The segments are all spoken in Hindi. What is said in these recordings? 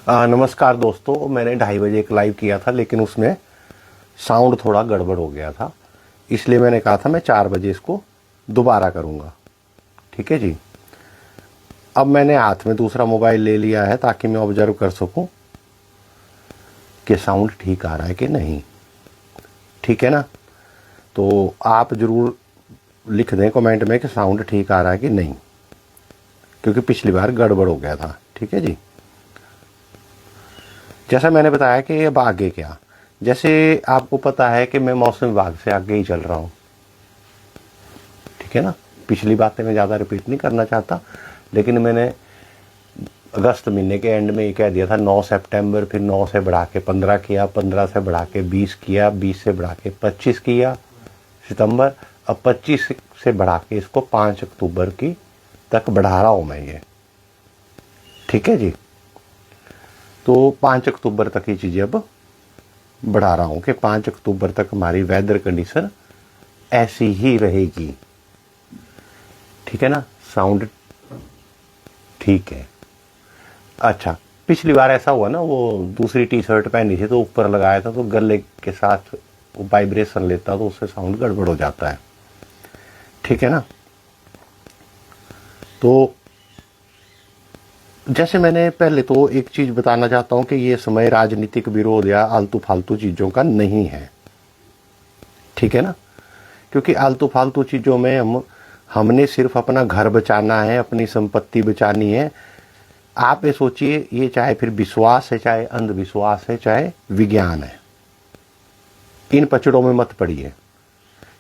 नमस्कार दोस्तों, मैंने 2:30 बजे एक लाइव किया था, लेकिन उसमें साउंड थोड़ा गड़बड़ हो गया था। इसलिए मैंने कहा था मैं 4 बजे इसको दोबारा करूँगा। ठीक है जी। अब मैंने हाथ में दूसरा मोबाइल ले लिया है ताकि मैं ऑब्जर्व कर सकूं कि साउंड ठीक आ रहा है कि नहीं। ठीक है ना। तो आप ज़रूर लिख दें कमेंट में कि साउंड ठीक आ रहा है कि नहीं, क्योंकि पिछली बार गड़बड़ हो गया था। ठीक है जी। जैसा मैंने बताया कि अब आगे क्या, जैसे आपको पता है कि मैं मौसम विभाग से आगे ही चल रहा हूँ। ठीक है ना। पिछली बातें मैं ज़्यादा रिपीट नहीं करना चाहता, लेकिन मैंने अगस्त महीने के एंड में ये कह दिया था 9 सितंबर, फिर 9 से बढ़ा के 15 किया, 15 से बढ़ा के 20 किया, 20 से बढ़ा के 25 किया सितंबर। अब 25 से बढ़ा के इसको 5 अक्टूबर की तक बढ़ा रहा हूँ मैं ये। ठीक है जी। तो 5 अक्टूबर तक ये चीज़ें अब बढ़ा रहा हूँ कि 5 अक्टूबर तक हमारी वेदर कंडीशन ऐसी ही रहेगी। ठीक है ना। साउंड ठीक है। अच्छा, पिछली बार ऐसा हुआ ना, वो दूसरी टी शर्ट पहनी थी तो ऊपर लगाया था तो गले के साथ वाइब्रेशन लेता तो उससे साउंड गड़बड़ हो जाता है। ठीक है ना। तो जैसे मैंने पहले तो एक चीज बताना चाहता हूं कि ये समय राजनीतिक विरोध या आलतू फालतू चीजों का नहीं है। ठीक है ना। क्योंकि आलतू फालतू चीजों में हमने सिर्फ अपना घर बचाना है, अपनी संपत्ति बचानी है। आप ये सोचिए, ये चाहे फिर विश्वास है, चाहे अंधविश्वास है, चाहे विज्ञान है, इन पचड़ों में मत पड़िए।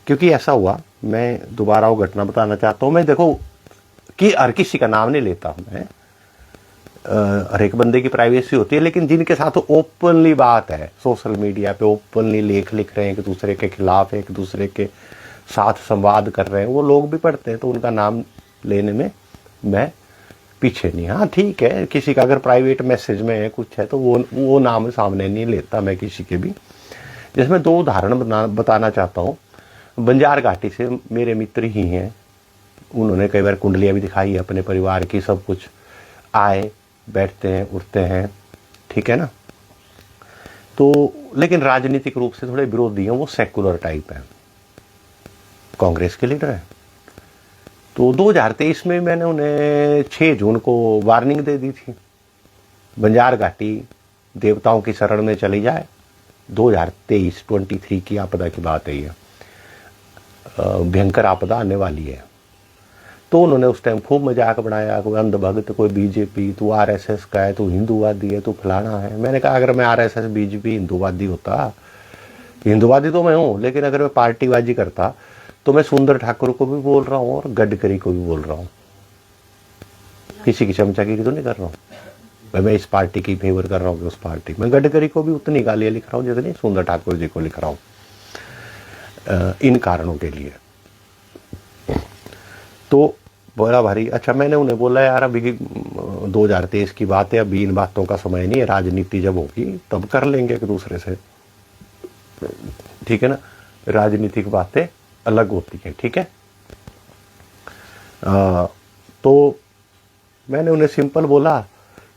क्योंकि ऐसा हुआ, मैं दोबारा वो घटना बताना चाहता हूं। मैं देखो कि हर किसी का नाम नहीं लेता हूं मैं, हर एक बंदे की प्राइवेसी होती है, लेकिन जिनके साथ ओपनली बात है, सोशल मीडिया पे ओपनली लेख लिख रहे हैं, एक दूसरे के खिलाफ, एक दूसरे के साथ संवाद कर रहे हैं, वो लोग भी पढ़ते हैं, तो उनका नाम लेने में मैं पीछे नहीं। हाँ ठीक है, किसी का अगर प्राइवेट मैसेज में है कुछ है तो वो नाम सामने नहीं लेता मैं किसी के भी। जिसमें 2 उदाहरण बताना चाहता हूँ। बंजार घाटी से मेरे मित्र ही हैं, उन्होंने कई बार कुंडलियाँ भी दिखाई है अपने परिवार की, सब कुछ, आए बैठते हैं उठते हैं। ठीक है ना। तो लेकिन राजनीतिक रूप से थोड़े विरोधी हैं, वो सेकुलर टाइप है, कांग्रेस के लीडर है। तो 2023 में मैंने उन्हें 6 जून को वार्निंग दे दी थी, बंजार घाटी देवताओं की शरण में चली जाए। 2023 की आपदा की बात है, ये भयंकर आपदा आने वाली है। तो उन्होंने उस टाइम खूब मजाक बनाया, कोई अंधभक्त, कोई बीजेपी, तू आरएसएस का है, तू हिंदूवादी है, तू फलाना है। मैंने कहा अगर मैं आरएसएस बीजेपी हिंदूवादी होता, हिंदूवादी तो मैं हूं, लेकिन अगर मैं पार्टीबाजी करता तो मैं सुंदर ठाकुर को भी बोल रहा हूं और गडकरी को भी बोल रहा हूं। किसी की चमचागिरी तो नहीं कर रहा हूं मैं इस पार्टी की फेवर कर रहा हूँ कि उस पार्टी। मैं गडकरी को भी उतनी गालियां लिख रहा हूँ जितनी सुंदर ठाकुर जी को लिख रहा हूँ, इन कारणों के लिए। तो बड़ा भारी। अच्छा, मैंने उन्हें बोला यार अभी 2023 की बात है, अभी इन बातों का समय नहीं है, राजनीति जब होगी तब कर लेंगे एक दूसरे से। ठीक है ना। राजनीतिक बातें अलग होती हैं। ठीक है। तो मैंने उन्हें सिंपल बोला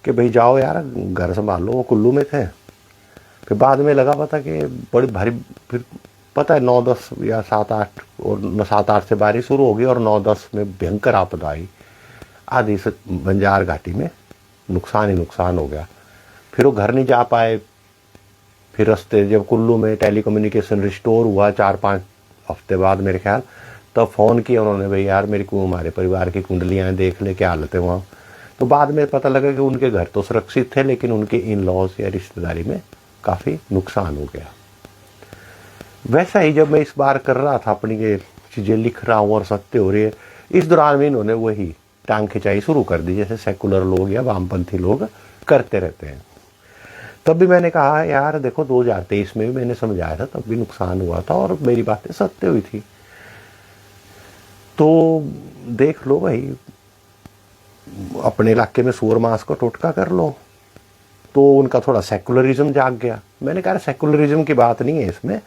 कि भाई जाओ यार घर संभालो। वो कुल्लू में थे, फिर बाद में लगा पता कि बड़ी भारी, फिर पता है 9-10 या 7-8, और 7-8 से बारिश शुरू होगी और 9-10 में भयंकर आपदा आई। आधी से बंजार घाटी में नुकसान ही नुकसान हो गया। फिर वो घर नहीं जा पाए। फिर रास्ते जब कुल्लू में टेलीकम्युनिकेशन रिस्टोर हुआ 4-5 हफ्ते बाद मेरे ख्याल, तब फ़ोन किया उन्होंने, भाई यार मेरे को हमारे परिवार की कुंडलियाँ देख ले, क्या हालत है वहाँ। तो बाद में पता लगा कि उनके घर तो सुरक्षित थे, लेकिन उनके इन लॉज या रिश्तेदारी में काफ़ी नुकसान हो गया। वैसा ही जब मैं इस बार कर रहा था, अपनी ये चीज़ें लिख रहा हूँ और सत्य हो रही है, इस दौरान में इन्होंने वही टांग खिंचाई शुरू कर दी, जैसे सेकुलर लोग या वामपंथी लोग करते रहते हैं। तब भी मैंने कहा यार देखो 2023 में भी मैंने समझाया था, तब भी नुकसान हुआ था और मेरी बातें सत्य हुई थी। तो देख लो भाई, अपने इलाके में सूअर मांस को टोटका कर लो। तो उनका थोड़ा सेकुलरिज्म जाग गया। मैंने कहा सेकुलरिज्म की बात नहीं है इसमें,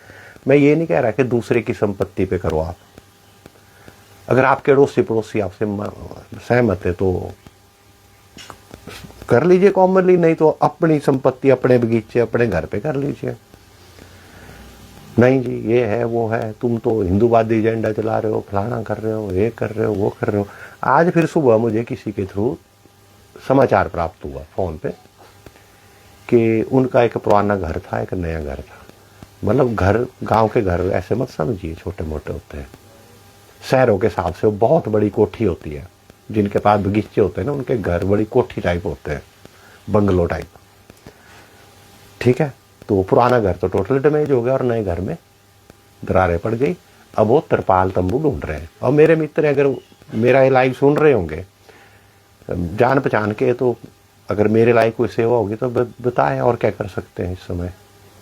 मैं ये नहीं कह रहा कि दूसरे की संपत्ति पे करो आप। अगर आपके अड़ोसी पड़ोसी आपसे सहमत है तो कर लीजिए कॉमनली, नहीं तो अपनी संपत्ति, अपने बगीचे, अपने घर पे कर लीजिए। नहीं जी ये है वो है, तुम तो हिंदूवादी एजेंडा चला रहे हो, फलाना कर रहे हो, ये कर रहे हो, वो कर रहे हो। आज फिर सुबह मुझे किसी के थ्रू समाचार प्राप्त हुआ फोन पे कि उनका एक पुराना घर था, एक नया घर था। मतलब घर, गांव के घर ऐसे मत समझिए छोटे मोटे होते हैं, शहरों के हिसाब से वो बहुत बड़ी कोठी होती है। जिनके पास बगीचे होते हैं ना, उनके घर बड़ी कोठी टाइप होते हैं, बंगलो टाइप। ठीक है, तो पुराना घर तो टोटल डैमेज हो गया और नए घर में दरारें पड़ गई। अब वो तिरपाल तंबू ढूंढ रहे हैं। और मेरे मित्र अगर मेरा ये लाइव सुन रहे होंगे जान पहचान के, तो अगर मेरे लाइक कोई सेवा होगी तो बताएं और क्या कर सकते हैं इस समय।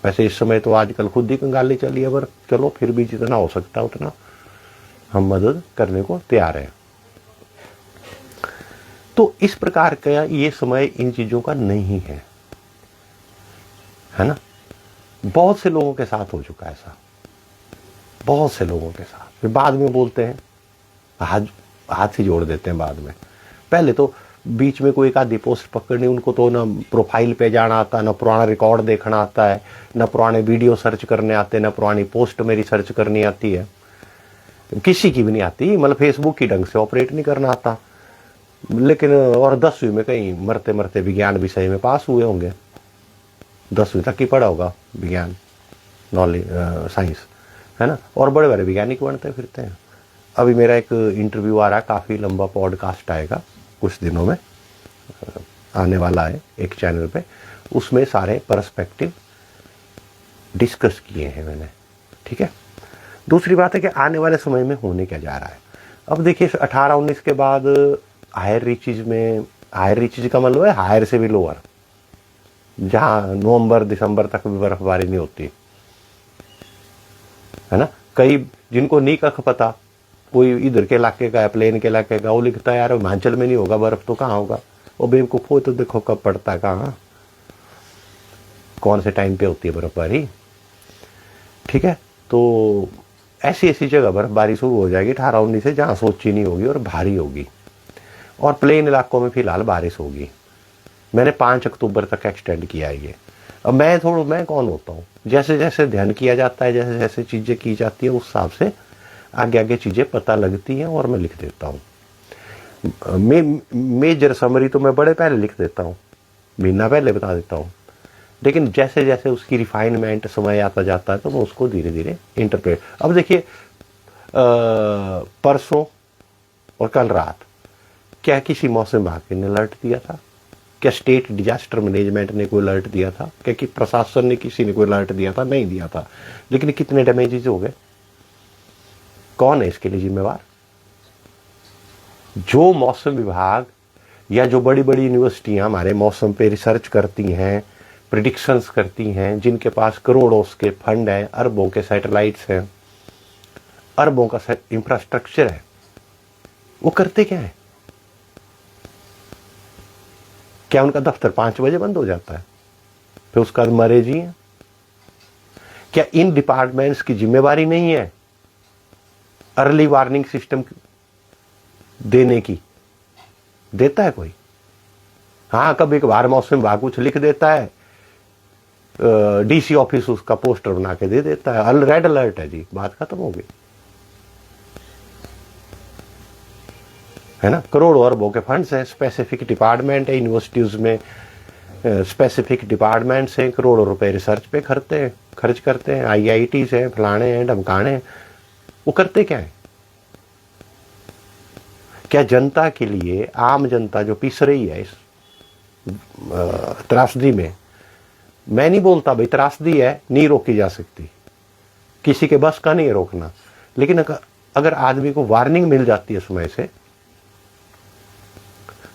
वैसे इस समय तो आजकल खुद ही कंगाली चली है, पर चलो फिर भी जितना हो सकता है उतना हम मदद करने को तैयार हैं। तो इस प्रकार का ये समय इन चीजों का नहीं है, है ना। बहुत से लोगों के साथ हो चुका है ऐसा, बहुत से लोगों के साथ। फिर बाद में बोलते हैं, हाथ ही जोड़ देते हैं बाद में। पहले तो बीच में कोई एक आधी पोस्ट पकड़नी, उनको तो ना प्रोफाइल पे जाना आता है, ना पुराना रिकॉर्ड देखना आता है, ना पुराने वीडियो सर्च करने आते हैं, ना पुरानी पोस्ट मेरी सर्च करनी आती है, किसी की भी नहीं आती। मतलब फेसबुक की ढंग से ऑपरेट नहीं करना आता। लेकिन और 10वीं में कहीं मरते मरते विज्ञान विषय में पास हुए होंगे, 10वीं तक ही पढ़ा होगा विज्ञान, नॉलेज, साइंस, है ना। और बड़े बड़े वैज्ञानिक बनते फिरते हैं। अभी मेरा एक इंटरव्यू आ रहा है, काफ़ी लंबा पॉडकास्ट आएगा कुछ दिनों में, आने वाला है एक चैनल पे। उसमें सारे पर्सपेक्टिव डिस्कस किए हैं मैंने। ठीक है, दूसरी बात है कि आने वाले समय में होने क्या जा रहा है। अब देखिए 18-19 के बाद हायर रीचेज में, हायर रीचेज का मतलब है हायर से भी लोअर, जहां नवंबर दिसंबर तक भी बर्फबारी नहीं होती, है ना। कई जिनको नहीं कख पता, कोई इधर के इलाके का है, प्लेन के इलाके का, वो लिखता है यार हिमाचल में नहीं होगा बर्फ तो कहाँ होगा। वो बेवकूफ हो तो देखो कब पड़ता है, कहाँ कौन से टाइम पे होती है बर्फबारी। ठीक है, तो ऐसी ऐसी जगह बर्फबारी शुरू हो जाएगी 18-19 से, जहां सोची नहीं होगी और भारी होगी। और प्लेन इलाकों में फिलहाल बारिश होगी। मैंने 5 अक्टूबर तक एक्सटेंड किया है ये। अब मैं कौन होता हूँ, जैसे जैसे ध्यान किया जाता है, जैसे जैसे चीजें की जाती है, उस हिसाब से आगे आगे चीजें पता लगती हैं और मैं लिख देता हूँ। मेजर समरी तो मैं बड़े पहले लिख देता हूँ, महीना पहले बता देता हूँ। लेकिन जैसे जैसे उसकी रिफाइनमेंट समय आता जाता है तो मैं उसको धीरे धीरे इंटरप्रेट। अब देखिए परसों और कल रात क्या किसी मौसम विभाग ने अलर्ट दिया था? क्या स्टेट डिजास्टर मैनेजमेंट ने कोई अलर्ट दिया था? क्या कि प्रशासन ने किसी ने कोई अलर्ट दिया था? नहीं दिया था। लेकिन कितने डैमेजेस हो गए? कौन है इसके लिए जिम्मेवार? जो मौसम विभाग या जो बड़ी बड़ी यूनिवर्सिटियां हमारे मौसम पे रिसर्च करती हैं, प्रिडिक्शंस करती हैं, जिनके पास करोड़ों के फंड है, अरबों के सैटेलाइट्स हैं, अरबों का इंफ्रास्ट्रक्चर है, वो करते क्या है? क्या उनका दफ्तर 5 बजे बंद हो जाता है? फिर उसका मरे जी है? क्या इन डिपार्टमेंट्स की जिम्मेवारी नहीं है अर्ली वार्निंग सिस्टम देने की? देता है कोई? हाँ, कभी कभार मौसम विभाग कुछ लिख देता है, डीसी ऑफिस उसका पोस्टर बना के दे देता है, रेड अलर्ट है जी, बात खत्म हो गई, है ना। करोड़ों अरबों के फंड्स हैं, स्पेसिफिक डिपार्टमेंट है यूनिवर्सिटीज में, स्पेसिफिक डिपार्टमेंट्स हैं, करोड़ों रुपए रिसर्च पे खर्च करते हैं, IITs हैं, फलाने हैं, ढमकाने हैं। वो करते क्या है? क्या जनता के लिए, आम जनता जो पिस रही है इस त्रासदी में, मैं नहीं बोलता भाई त्रासदी है नहीं रोकी जा सकती, किसी के बस का नहीं है रोकना, लेकिन अगर आदमी को वार्निंग मिल जाती है समय से,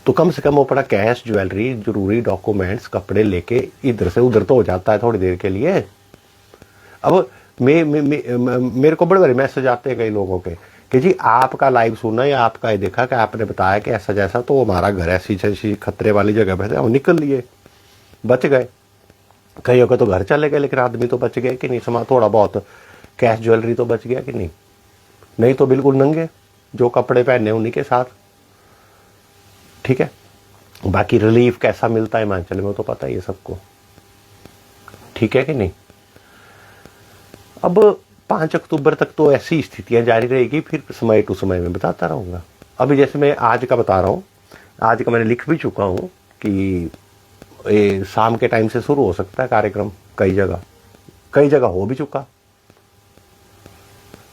तो कम से कम वो पड़ा कैश, ज्वेलरी, जरूरी डॉक्यूमेंट्स, कपड़े लेके इधर से उधर तो हो जाता है थोड़ी देर के लिए। अब मेरे को बड़े बड़े मैसेज आते हैं कई लोगों के कि जी आपका लाइव सुना या आपका ये देखा कि आपने बताया कि ऐसा जैसा, तो हमारा घर ऐसी जैसी खतरे वाली जगह पे थे, हम निकल लिए, बच गए। कईयों के तो घर चले गए, लेकिन आदमी तो बच गए कि नहीं, समा थोड़ा बहुत कैश ज्वेलरी तो बच गया कि नहीं? नहीं तो बिल्कुल नंगे, जो कपड़े पहने उन्हीं के साथ। ठीक है, बाकी रिलीफ कैसा मिलता है हिमाचल में वो तो पता ही है सबको, ठीक है कि नहीं। अब 5 अक्टूबर तक तो ऐसी स्थितियां जारी रहेगी, फिर समय टू समय में बताता रहूंगा। अभी जैसे मैं आज का बता रहा हूं, आज का मैंने लिख भी चुका हूं कि शाम के टाइम से शुरू हो सकता है कार्यक्रम, कई जगह हो भी चुका।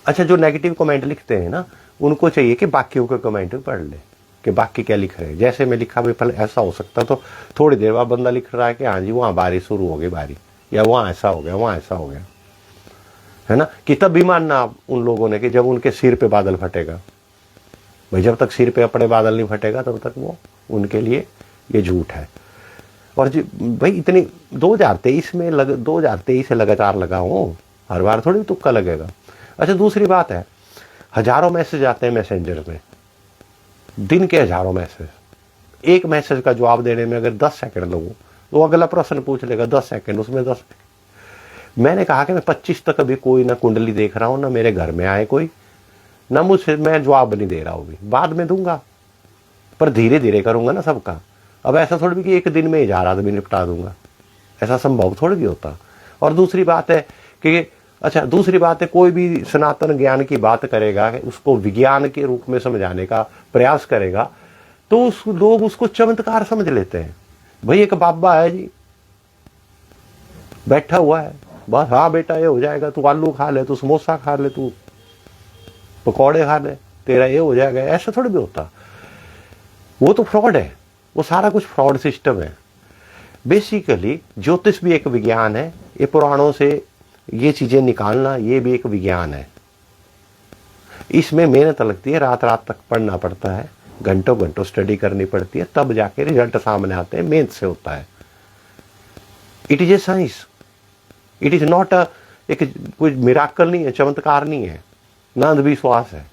अच्छा, जो नेगेटिव कमेंट लिखते हैं ना, उनको चाहिए कि बाकियों के कमेंट भी पढ़ ले कि बाकी क्या लिख रहे हैं। जैसे मैं लिखा भी फल ऐसा हो सकता, तो थोड़ी देर बाद बंदा लिख रहा है कि हाँ जी वहां बारिश शुरू हो गई बारी, या वहां ऐसा हो गया, वहां ऐसा हो गया, है ना। कि तब भी मानना उन लोगों ने कि जब उनके सिर पे बादल फटेगा। भाई जब तक सिर पे अपने बादल नहीं फटेगा तब तक वो उनके लिए ये झूठ है। और भाई इतनी 2023 में 2023 से लगातार लगा हूं, हर बार थोड़ी तुक्का लगेगा। अच्छा, दूसरी बात है, हजारों मैसेज आते हैं मैसेंजर में, दिन के हजारों मैसेज। एक मैसेज का जवाब देने में अगर 10 सेकंड लगूं तो अगला प्रश्न पूछ लेगा 10 सेकंड, उसमें 10। मैंने कहा कि मैं 25 तक अभी कोई ना कुंडली देख रहा हूं, ना मेरे घर में आए कोई, ना मुझसे, मैं जवाब नहीं दे रहा हूं, भी बाद में दूंगा, पर धीरे धीरे करूंगा ना सबका। अब ऐसा थोड़ी भी कि एक दिन में ही जा रहा था भी निपटा दूंगा, ऐसा संभव थोड़ी भी होता। और दूसरी बात है कि दूसरी बात है, कोई भी सनातन ज्ञान की बात करेगा, उसको विज्ञान के रूप में समझाने का प्रयास करेगा, तो लोग उसको चमत्कार समझ लेते हैं। भाई एक बाबा है जी, बैठा हुआ है, बस हाँ बेटा ये हो जाएगा, तू आलू खा ले, तू समोसा खा ले, तू पकौड़े खा ले, तेरा ये हो जाएगा। ऐसा थोड़ी भी होता, वो तो फ्रॉड है, वो सारा कुछ फ्रॉड सिस्टम है। बेसिकली ज्योतिष भी एक विज्ञान है, ये पुराणों से ये चीजें निकालना ये भी एक विज्ञान है। इसमें मेहनत लगती है, रात रात तक पढ़ना पड़ता है, घंटों घंटों स्टडी करनी पड़ती है, तब जाके रिजल्ट सामने आते हैं, मेहनत से होता है। It is a science, it is not एक कोई मिराकल नहीं है, चमत्कार नहीं है, ना अंधविश्वास है,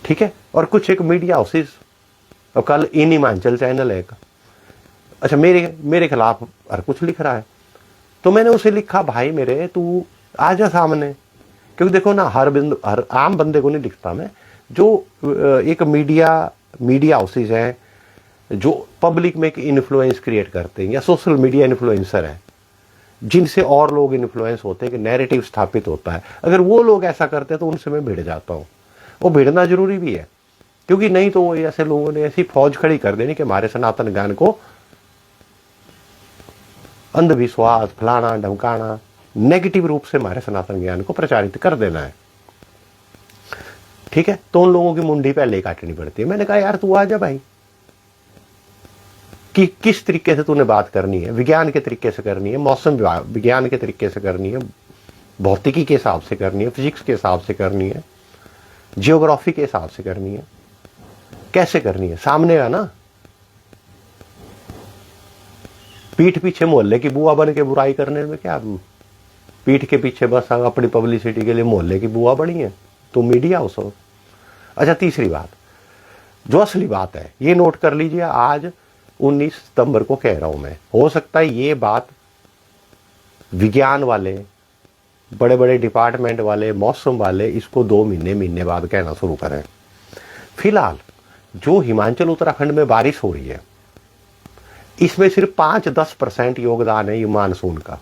ठीक है। और कुछ एक मीडिया हाउसेस, और कल इन हिमाचल चैनल है एक, अच्छा मेरे खिलाफ हर कुछ लिख रहा है, तो मैंने उसे लिखा भाई मेरे तू आ जा सामने, क्योंकि देखो ना हर आम बंदे को नहीं लिखता मैं, जो एक मीडिया हाउसेस हैं जो पब्लिक में एक इन्फ्लुएंस क्रिएट करते हैं, या सोशल मीडिया इन्फ्लुएंसर है जिनसे और लोग इन्फ्लुएंस होते हैं कि नैरेटिव स्थापित होता है, अगर वो लोग ऐसा करते हैं तो उनसे मैं भिड़ जाता हूँ। वो भिड़ना जरूरी भी है, क्योंकि नहीं तो वो ऐसे लोगों ने ऐसी फौज खड़ी कर देनी कि हमारे सनातन ज्ञान को अंधविश्वास फलाना ढमकाना, नेगेटिव रूप से हमारे सनातन ज्ञान को प्रचारित कर देना है, ठीक है। तो उन लोगों की मुंडी पहले ही काटनी पड़ती है। मैंने कहा यार तू आ जा भाई, कि किस तरीके से तूने बात करनी है, विज्ञान के तरीके से करनी है, मौसम विज्ञान के तरीके से करनी है, भौतिकी के हिसाब से करनी है, फिजिक्स के हिसाब से करनी है, जियोग्राफी के हिसाब से करनी है, कैसे करनी है, सामने है ना। पीठ पीछे मोहल्ले की बुआ बन के बुराई करने में क्या, पीठ के पीछे बस अपनी पब्लिसिटी के लिए मोहल्ले की बुआ बनी है, तो मीडिया हाउस हो। अच्छा, तीसरी बात जो असली बात है, ये नोट कर लीजिए, आज 19 सितंबर को कह रहा हूं मैं, हो सकता है ये बात विज्ञान वाले, बड़े बड़े डिपार्टमेंट वाले, मौसम वाले इसको 2 महीने बाद कहना शुरू करें। फिलहाल जो हिमाचल उत्तराखंड में बारिश हो रही है, इसमें सिर्फ 5-10% योगदान है ये मानसून का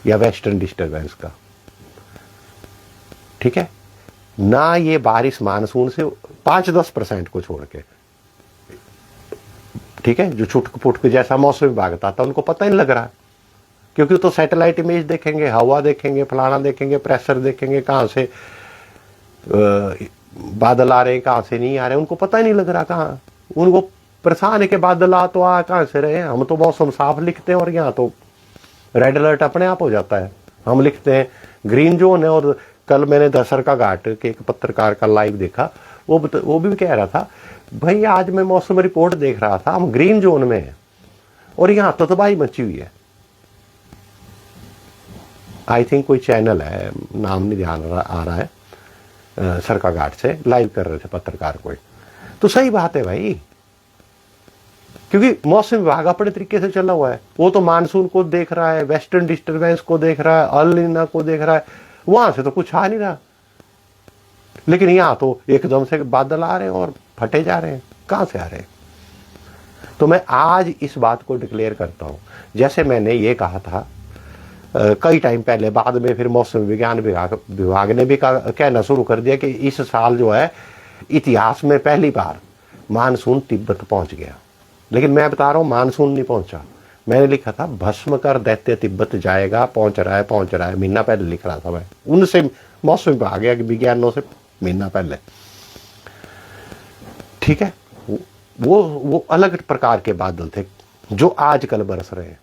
या वेस्टर्न डिस्टर्बेंस का, ठीक है ना। ये बारिश मानसून से 5-10% को छोड़ के, ठीक है, जो छुटक पुटक जैसा मौसम विभाग था उनको पता ही नहीं लग रहा, क्योंकि तो सैटेलाइट इमेज देखेंगे, हवा देखेंगे, फलाना देखेंगे, प्रेशर देखेंगे, कहां से बादल आ रहे हैं, कहां से नहीं आ रहे, उनको पता ही नहीं लग रहा कहां, उनको परेशान है कि बादल आ तो आ कहां से रहे। हम तो मौसम साफ लिखते हैं और यहाँ तो रेड अलर्ट अपने आप हो जाता है, हम लिखते हैं ग्रीन जोन है। और कल मैंने दसर का घाट के एक पत्रकार का लाइव देखा, वो भी कह रहा था भाई आज मैं मौसम रिपोर्ट देख रहा था, हम ग्रीन जोन में हैं और यहाँ तो तबाही मची हुई है। आई थिंक कोई चैनल है, नाम नहीं ध्यान आ रहा है, सरका घाट से लाइव कर रहे थे पत्रकार कोई। तो सही बात है भाई, क्योंकि मौसम विभाग अपने तरीके से चला हुआ है, वो तो मानसून को देख रहा है, वेस्टर्न डिस्टर्बेंस को देख रहा है, अल नीनो को देख रहा है, वहां से तो कुछ आ नहीं रहा, लेकिन यहां तो एकदम से बादल आ रहे हैं और फटे जा रहे हैं। कहां से आ रहे हैं? तो मैं आज इस बात को डिक्लेयर करता हूं, जैसे मैंने ये कहा था कई टाइम पहले, बाद में फिर मौसम विज्ञान विभाग ने भी कहना शुरू कर दिया कि इस साल जो है इतिहास में पहली बार मानसून तिब्बत पहुंच गया। लेकिन मैं बता रहा हूं मानसून नहीं पहुंचा। मैंने लिखा था भस्म कर दैत्य तिब्बत जाएगा, पहुंच रहा है, महीना पहले लिख रहा था मैं, उनसे मौसम विभाग के विज्ञानों से महीना पहले। ठीक है, वो अलग प्रकार के बादल थे जो आजकल बरस रहे हैं।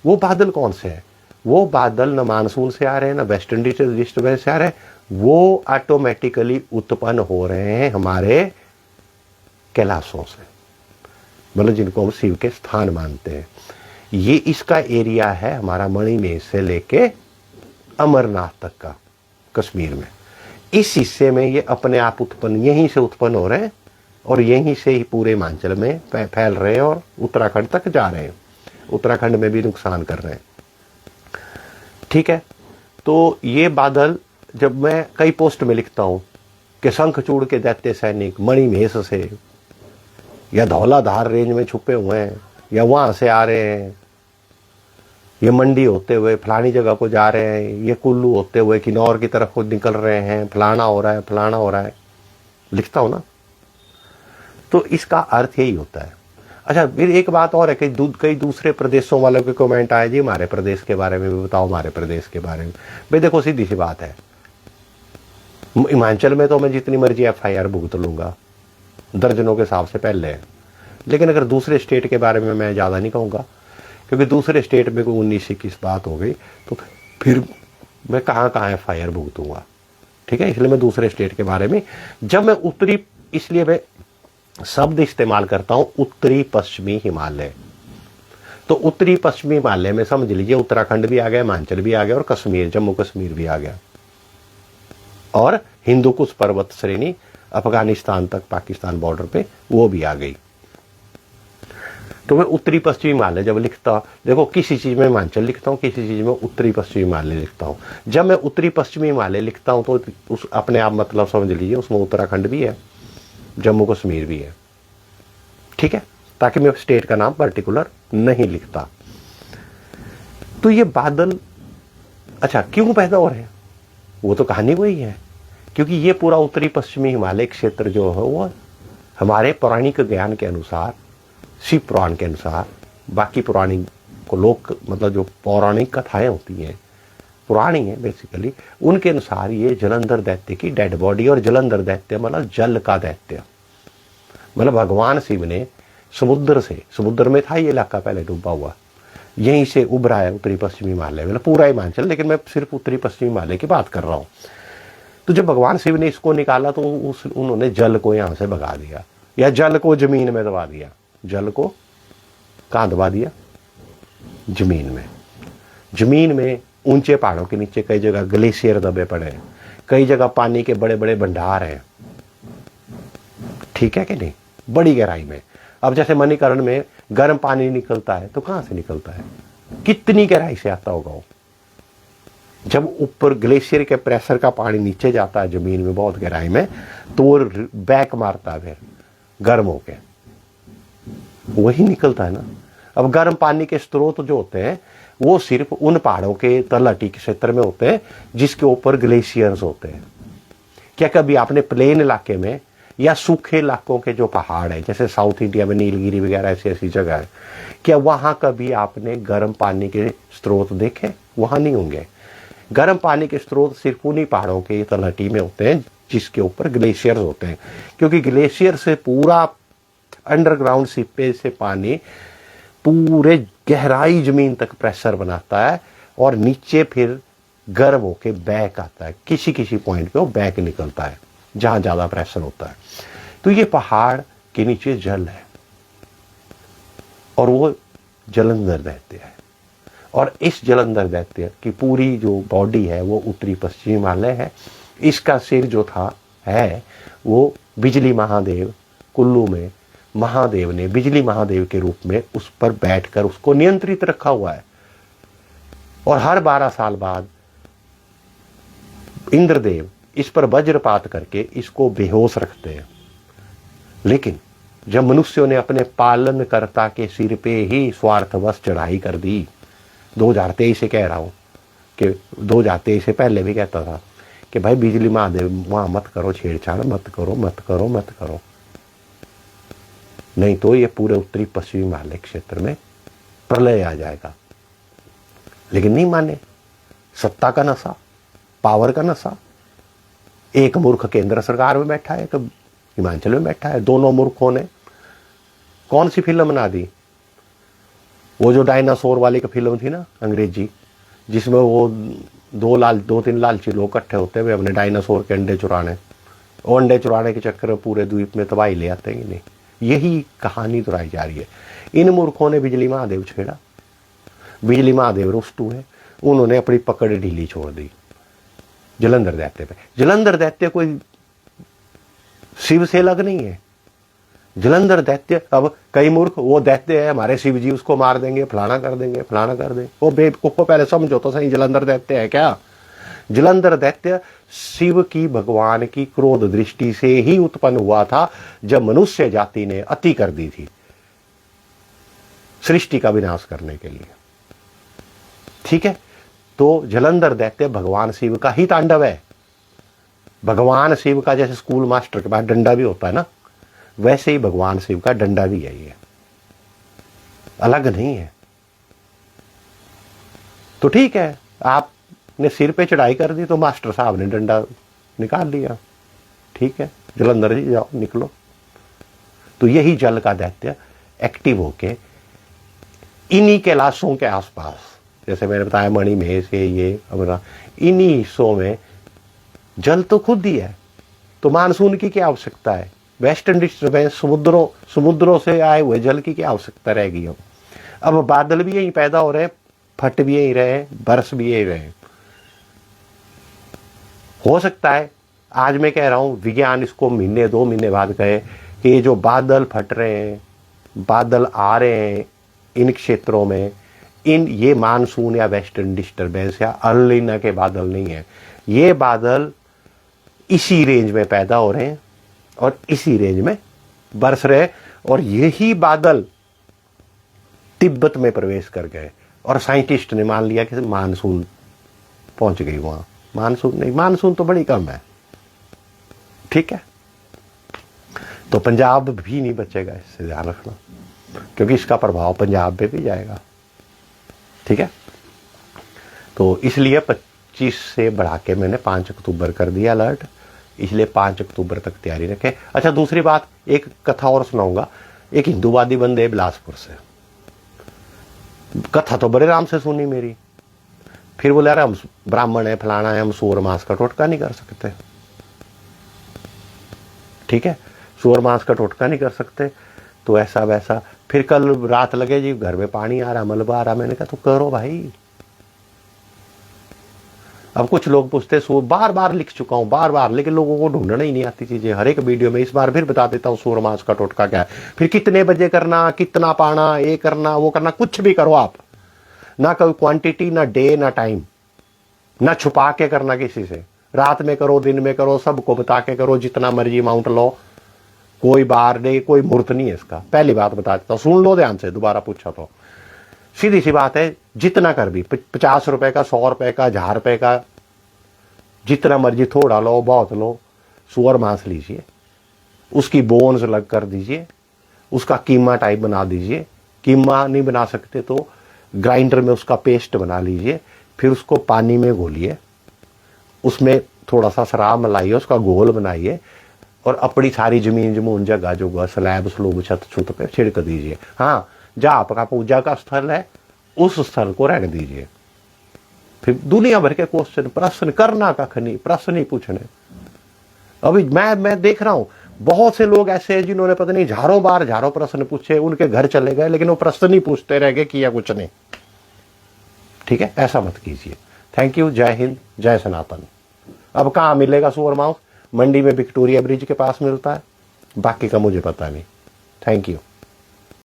वो बादल कौन से हैं? वो बादल न मानसून से आ रहे हैं, न वेस्ट इंडीज से डिस्टर्बेंस से आ रहे हैं, वो ऑटोमेटिकली उत्पन्न हो रहे हैं हमारे कैलाशों से, मतलब जिनको हम शिव के स्थान मानते हैं। ये इसका एरिया है हमारा मणिमेष से लेके अमरनाथ तक का, कश्मीर में। इस हिस्से में ये अपने आप उत्पन्न, यहीं से उत्पन्न हो रहे हैं और यहीं से ही पूरे हिमाचल में फैल रहे हैं और उत्तराखंड तक जा रहे हैं, उत्तराखंड में भी नुकसान कर रहे हैं। ठीक है, तो ये बादल जब मैं कई पोस्ट में लिखता हूं कि शंखचूड़ के दैत्य सैनिक मणिमेष से या धौलाधार रेंज में छुपे हुए हैं, या वहां से आ रहे हैं, ये मंडी होते हुए फलानी जगह को जा रहे हैं, ये कुल्लू होते हुए किन्नौर की तरफ को निकल रहे हैं, फलाना हो रहा है, लिखता हूं ना। तो इसका अर्थ यही होता है। अच्छा, फिर एक बात और है कि कई दूसरे प्रदेशों वालों के कमेंट आए, जी हमारे प्रदेश के बारे में भी बताओ, हमारे प्रदेश के बारे में। भाई देखो, सीधी सी बात है, हिमाचल में तो मैं जितनी मर्जी FIR भुगत लूंगा, दर्जनों के हिसाब से पहले है। लेकिन अगर दूसरे स्टेट के बारे में मैं ज़्यादा नहीं कहूँगा, क्योंकि दूसरे स्टेट में कोई 19-21 बात हो गई तो फिर मैं कहाँ FIR भुगतूंगा। ठीक है, इसलिए मैं दूसरे स्टेट के बारे में, जब मैं उत्तरी, इसलिए मैं शब्द इस्तेमाल करता हूं उत्तरी पश्चिमी हिमालय। तो उत्तरी पश्चिमी हिमालय में समझ लीजिए उत्तराखंड भी आ गया, हिमाचल भी आ गया और कश्मीर, जम्मू कश्मीर भी आ गया, और हिंदू कुश पर्वत श्रेणी अफगानिस्तान तक पाकिस्तान बॉर्डर पे वो भी आ गई। तो मैं उत्तरी पश्चिमी हिमालय जब लिखता, देखो किसी चीज में हिमाचल लिखता हूँ, किसी चीज में उत्तरी पश्चिमी हिमालय लिखता हूँ। जब मैं उत्तरी पश्चिमी हिमालय लिखता हूँ तो उस अपने आप मतलब समझ लीजिए उसमें उत्तराखंड भी है, जम्मू कश्मीर भी है। ठीक है, ताकि मैं स्टेट का नाम पर्टिकुलर नहीं लिखता। तो ये बादल अच्छा क्यों पैदा हो रहे हैं, वो तो कहानी वही है, क्योंकि ये पूरा उत्तरी पश्चिमी हिमालय क्षेत्र जो है वो हमारे पौराणिक ज्ञान के अनुसार, शिव पुराण के अनुसार, बाकी पौराणिक को लोग मतलब जो पौराणिक कथाएं होती हैं पुरानी है बेसिकली, उनके अनुसार ये जलंधर दैत्य की डेड बॉडी, और जलंधर दैत्य मतलब जल का दैत्य, मतलब भगवान शिव ने समुद्र से, समुद्र में था ये इलाका पहले डूबा हुआ, यहीं से उभरा है उत्तरी पश्चिमी हिमालय, मतलब पूरा हिमाचल, लेकिन मैं सिर्फ उत्तरी पश्चिमी हिमालय की बात कर रहा हूं। तो जब भगवान शिव ने इसको निकाला तो उन्होंने जल को यहां से भगा दिया, या जल को जमीन में दबा दिया। जल को कहां दबा दिया? जमीन में। जमीन में ऊंचे पहाड़ों के नीचे कई जगह ग्लेशियर दबे पड़े हैं, कई जगह पानी के बड़े बड़े भंडार हैं। ठीक है कि नहीं, बड़ी गहराई में। अब जैसे मणिकर्ण में गर्म पानी निकलता है तो कहां से निकलता है, कितनी गहराई से आता होगा वो। जब ऊपर ग्लेशियर के प्रेशर का पानी नीचे जाता है जमीन में बहुत गहराई में, तो वो बैक मारता है फिर गर्म होके, वही निकलता है ना। अब गर्म पानी के स्रोत जो होते हैं वो सिर्फ उन पहाड़ों के तलहटी क्षेत्र में होते हैं जिसके ऊपर ग्लेशियर्स होते हैं। क्या कभी आपने प्लेन इलाके में या सूखे इलाकों के जो पहाड़ है, जैसे साउथ इंडिया में नीलगिरी वगैरह ऐसी ऐसी जगह है, क्या वहां कभी आपने गर्म पानी के स्रोत देखे? वहां नहीं होंगे। गर्म पानी के स्रोत सिर्फ उन्हीं पहाड़ों के तलहटी में होते हैं जिसके ऊपर ग्लेशियर्स होते हैं, क्योंकि ग्लेशियर से पूरा अंडरग्राउंड सीपेज से पानी पूरे गहराई जमीन तक प्रेशर बनाता है और नीचे फिर गर्म होके बैक आता है, किसी किसी पॉइंट पे वो बैक निकलता है जहां ज्यादा प्रेशर होता है। तो ये पहाड़ के नीचे जल है और वो जलंधर दैत्य है, और इस जलंधर दैत्य की पूरी जो बॉडी है वो उत्तरी पश्चिमी हिमालय है। इसका सिर जो था है वो बिजली महादेव, कुल्लू में महादेव ने बिजली महादेव के रूप में उस पर बैठकर उसको नियंत्रित रखा हुआ है, और हर 12 साल बाद इंद्रदेव इस पर वज्रपात करके इसको बेहोश रखते हैं। लेकिन जब मनुष्यों ने अपने पालनकर्ता के सिर पे ही स्वार्थवश चढ़ाई कर दी। 2023 से कह रहा हूं कि 2023 से पहले भी कहता था कि भाई बिजली महादेव वहां मत करो, छेड़छाड़ मत करो, मत करो, मत करो, नहीं तो ये पूरे उत्तरी पश्चिमी हिमालय क्षेत्र में प्रलय आ जाएगा। लेकिन नहीं माने। सत्ता का नशा, पावर का नशा। एक मूर्ख केंद्र सरकार में बैठा है, तो हिमाचल में बैठा है। दोनों मूर्खों ने कौन सी फिल्म बना दी? वो जो डायनासोर वाली की फिल्म थी ना अंग्रेजी, जिसमें वो दो तीन लालची लोग इकट्ठे होते हुए अपने डायनासोर के अंडे चुराने, और अंडे चुराने के चक्कर में पूरे द्वीप में तबाही ले आते हैं। नहीं, यही कहानी दोहराई जा रही है। इन मूर्खों ने बिजली महादेव छेड़ा। बिजली महादेव रुष्टू है, उन्होंने अपनी पकड़ ढीली छोड़ दी जलंधर दैत्य पे। जलंधर दैत्य कोई शिव से अलग नहीं है। जलंधर दैत्य, अब कई मूर्ख वो दैत्य है हमारे शिव जी, उसको मार देंगे, फलाना कर देंगे, फलाना कर देंगे। वो बेवकूफ को पहले समझो तो सही, जलंधर दैत्य है क्या? जलंधर दैत्य शिव की, भगवान की क्रोध दृष्टि से ही उत्पन्न हुआ था, जब मनुष्य जाति ने अति कर दी थी सृष्टि का विनाश करने के लिए। ठीक है, तो जलंधर दैत्य भगवान शिव का ही तांडव है। भगवान शिव का जैसे स्कूल मास्टर के पास डंडा भी होता है ना, वैसे ही भगवान शिव का डंडा भी है, ये अलग नहीं है। तो ठीक है, आपने सिर पे चढ़ाई कर दी तो मास्टर साहब ने डंडा निकाल लिया। ठीक है, जलंधर जी जाओ, निकलो। तो यही जल का दैत्य एक्टिव होके इन्हीं कैलाशों के आसपास, जैसे मैंने बताया मणि महेश ये अमरा, इन्हीं हिस्सों में जल तो खुद ही है, तो मानसून की क्या आवश्यकता है? वेस्टर्न डिस्टर्बेंस, समुद्रों से आए हुए जल की क्या आवश्यकता रहेगी? अब बादल भी यहीं पैदा हो रहे हैं, फट भी यहीं रहे, बरस भी यहीं रहे। हो सकता है, आज मैं कह रहा हूं, विज्ञान इसको महीने 2 महीने बाद कहे कि ये जो बादल फट रहे हैं, बादल आ रहे हैं इन क्षेत्रों में, ये मानसून या वेस्टर्न डिस्टर्बेंस या अल-नीनो के बादल नहीं है। ये बादल इसी रेंज में पैदा हो रहे हैं और इसी रेंज में बरस रहे, और यही बादल तिब्बत में प्रवेश कर गए और साइंटिस्ट ने मान लिया कि मानसून पहुंच गई वहां। मानसून नहीं, मानसून तो बड़ी कम है। ठीक है, तो पंजाब भी नहीं बचेगा, इससे ध्यान रखना, क्योंकि इसका प्रभाव पंजाब पे भी जाएगा। ठीक है, तो इसलिए 25 से बढ़ा के मैंने 5 अक्टूबर कर दिया अलर्ट, इसलिए 5 अक्टूबर तक तैयारी रखें। अच्छा, दूसरी बात, एक कथा और सुनाऊंगा। एक हिंदूवादी बंदे बिलासपुर से, कथा तो बड़े राम से सुनी मेरी, फिर बोले यार हम ब्राह्मण है, फलाना है, हम सूअर मांस का टोटका नहीं कर सकते। ठीक है, सूअर मांस का टोटका नहीं कर सकते, तो ऐसा वैसा। फिर कल रात लगे जी घर में पानी आ रहा, मलबा आ रहा, मैंने कहा तो करो भाई। अब कुछ लोग पूछते, बार बार लिख चुका हूं, बार बार, लेकिन लोगों को ढूंढना ही नहीं आती चीजें। हर एक वीडियो में इस बार फिर बता देता हूं सूअर मांस का टोटका क्या है। फिर कितने बजे करना, कितना पाना, ये करना वो करना, कुछ भी करो आप, ना कोई क्वांटिटी, ना डे, ना टाइम, ना छुपा के करना किसी से। रात में करो, दिन में करो, सबको बता के करो, जितना मर्जी अमाउंट लो, कोई बार नहीं, कोई मुहूर्त नहीं है इसका। पहली बात बता देता हूं, सुन लो ध्यान से, दोबारा पूछा तो सीधी सी बात है, जितना कर भी, 50 रुपए का, 100 रुपए का, 1000 रुपए का, जितना मर्जी थोड़ा लो, बहुत लो, सूअर मांस लीजिए, उसकी बोन्स अलग कर दीजिए, उसका कीमा टाइप बना दीजिए। कीमा नहीं बना सकते तो ग्राइंडर में उसका पेस्ट बना लीजिए, फिर उसको पानी में घोलिए, उसमें थोड़ा सा शराब मिलाइए, उसका घोल बनाइए, और अपनी सारी जमीन जमून जगह जो स्लैब स्लूब छत छुत पे छिड़क दीजिए। हाँ, जहां आपका पूजा का स्थल है उस स्थल को रहने दीजिए। फिर दुनिया भर के क्वेश्चन, प्रश्न करना कख नहीं, प्रश्न ही पूछने। अभी मैं देख रहा हूं बहुत से लोग ऐसे हैं जिन्होंने पता नहीं हजारों प्रश्न पूछे, उनके घर चले गए, लेकिन वो प्रश्न ही पूछते रह गए, किया कुछ नहीं। ठीक है, ऐसा मत कीजिए। थैंक यू, जय हिंद, जय सनातन। अब कहां मिलेगा सूअर मांस? मंडी में विक्टोरिया ब्रिज के पास मिलता है, बाकी का मुझे पता नहीं। Thank you.